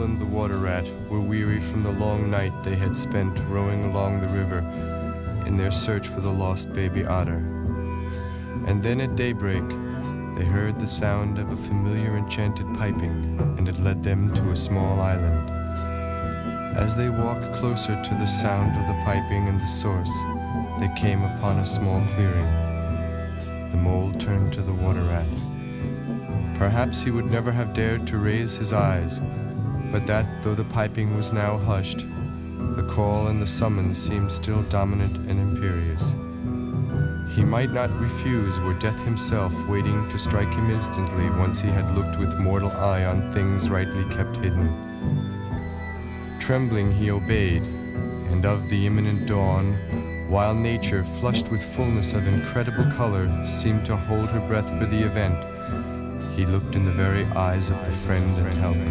mole and the water rat were weary from the long night they had spent rowing along the river in their search for the lost baby otter. And then at daybreak, they heard the sound of a familiar enchanted piping, and it led them to a small island. As they walked closer to the sound of the piping and the source, they came upon a small clearing. The mole turned to the water rat. Perhaps he would never have dared to raise his eyes, but that, though the piping was now hushed, the call and the summons seemed still dominant and imperious. He might not refuse were death himself waiting to strike him instantly once he had looked with mortal eye on things rightly kept hidden. Trembling he obeyed, and of the imminent dawn, while nature, flushed with fullness of incredible color, seemed to hold her breath for the event, he looked in the very eyes of the friend and helper.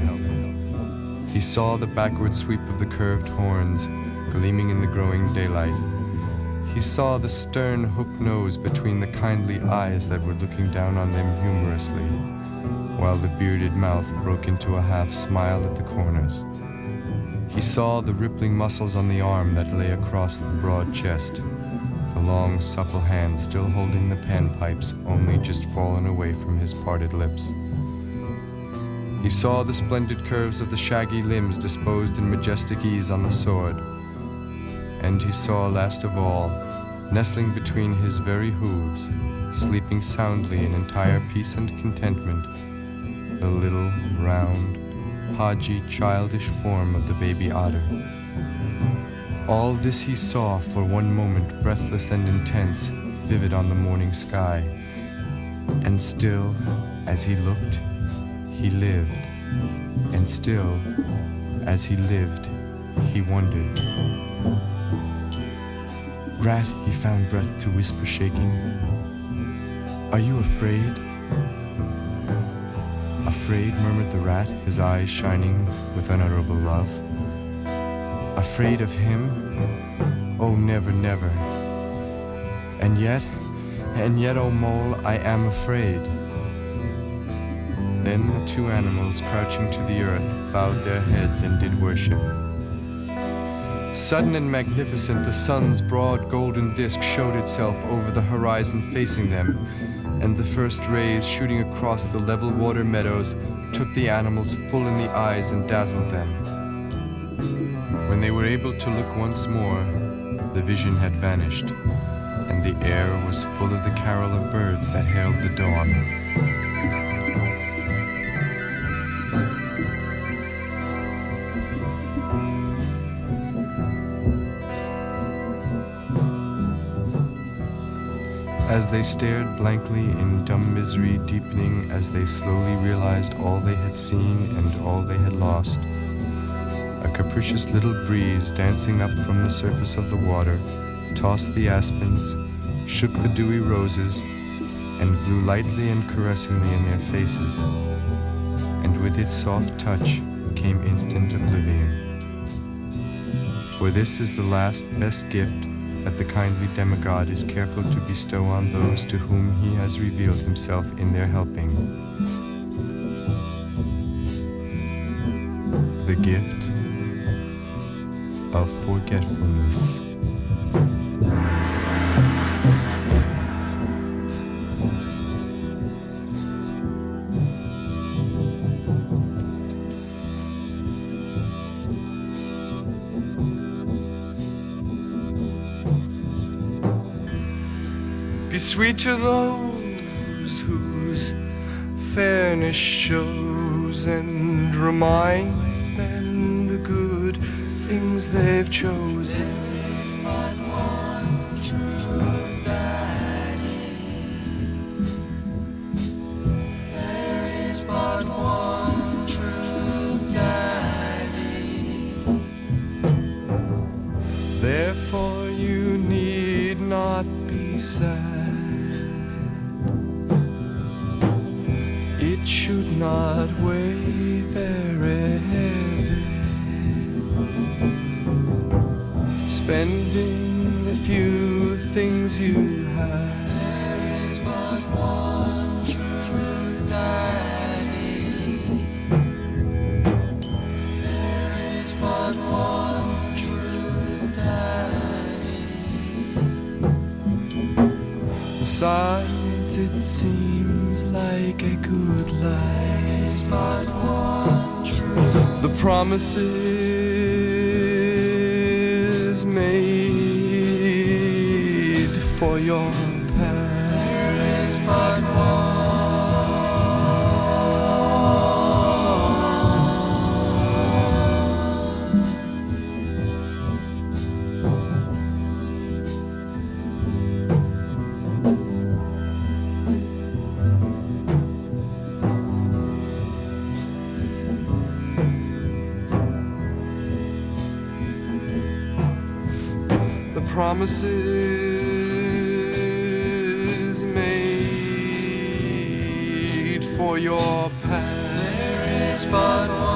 He saw the backward sweep of the curved horns, gleaming in the growing daylight. He saw the stern hooked nose between the kindly eyes that were looking down on them humorously, while the bearded mouth broke into a half smile at the corners. He saw the rippling muscles on the arm that lay across the broad chest, the long, supple hand still holding the panpipes only just fallen away from his parted lips. He saw the splendid curves of the shaggy limbs disposed in majestic ease on the sword. And he saw, last of all, nestling between his very hooves, sleeping soundly in entire peace and contentment, the little, round, podgy, childish form of the baby otter. All this he saw for one moment, breathless and intense, vivid on the morning sky. And still, as he looked, he lived. And still, as he lived, he wondered. "Rat," he found breath to whisper, shaking, "are you afraid?" "Afraid," murmured the rat, his eyes shining with unutterable love. "Afraid of him? Oh, never, never. And yet, oh mole, I am afraid." Then the two animals, crouching to the earth, bowed their heads and did worship. Sudden and magnificent, the sun's broad golden disk showed itself over the horizon facing them, and the first rays shooting across the level water meadows took the animals full in the eyes and dazzled them. When they were able to look once more, the vision had vanished, and the air was full of the carol of birds that herald the dawn. As they stared blankly in dumb misery deepening as they slowly realized all they had seen and all they had lost, a capricious little breeze dancing up from the surface of the water tossed the aspens, shook the dewy roses, and blew lightly and caressingly in their faces, and with its soft touch came instant oblivion. For this is the last best gift that the kindly demigod is careful to bestow on those to whom he has revealed himself in their helping. The gift of forgetfulness. Be sweet to those whose fairness shows, and remind them the good things they've chosen. There is but one truth, Daddy. There is but one truth, Daddy. Therefore you need not be sad. It should not weigh very heavy, spending the few things you have. There is but one truth, Daddy. Besides, it seems like a good life. But one truth. The promises made for your past. There is but one. The promises made for your past. There is but one.